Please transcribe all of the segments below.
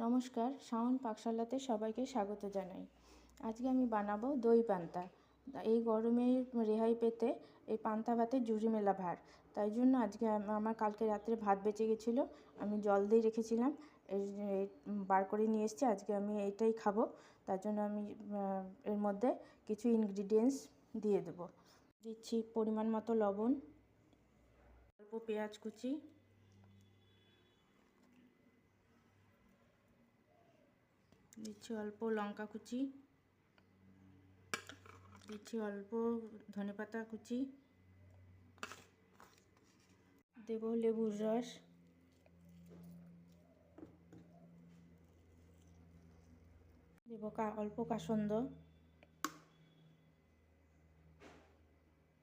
নমস্কার, শাওন পাকশালাতে সবাইকে স্বাগত জানাই। আজকে আমি বানাবো দই পান্তা। এই গরমে রেহাই পেতে এই পান্তা ভাতে জুড়ি মেলা ভার। তাই জন্য আজকে আমার কালকে রাত্রে ভাত বেঁচে গেছিলো, আমি জল দিয়ে রেখেছিলাম, বার করে নিয়ে এসেছি। আজকে আমি এইটাই খাবো, তার জন্য আমি এর মধ্যে কিছু ইনগ্রিডিয়েন্টস দিয়ে দেবো। দিচ্ছি পরিমাণ মতো লবণ, অল্প পেঁয়াজ কুচি, দিচ্ছি অল্প লঙ্কা কুচি, দিচ্ছি অল্প ধনেপাতা কুচি, দেব লেবুর রস, দেব অল্প কাসন্দ,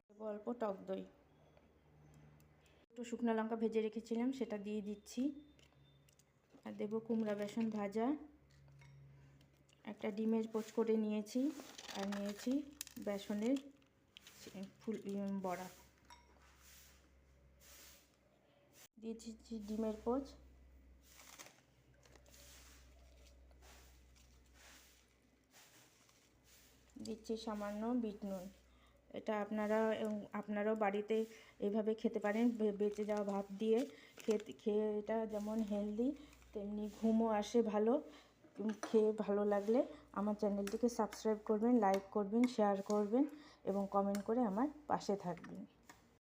দেব অল্প টক দই। একটু শুকনো লঙ্কা ভেজে রেখেছিলাম, সেটা দিয়ে দিচ্ছি। আর দেব কুমড়া বেসন ভাজা, একটা ডিমের পোচ করে নিয়েছি, আর নিয়েছি বেসনের বড়া। দিয়ে দিচ্ছি ডিমের পোচ, দিচ্ছি সামান্য বিট নুন। এটা আপনারাও বাড়িতে এইভাবে খেতে পারেন, বেঁচে যাওয়া ভাত দিয়ে খেয়ে এটা যেমন হেলদি তেমনি ঘুমও আসে ভালো। খেয়ে ভালো লাগলে আমার চ্যানেলটিকে সাবস্ক্রাইব করবেন, লাইক করবেন, শেয়ার করবেন এবং কমেন্ট করে আমার পাশে থাকবেন।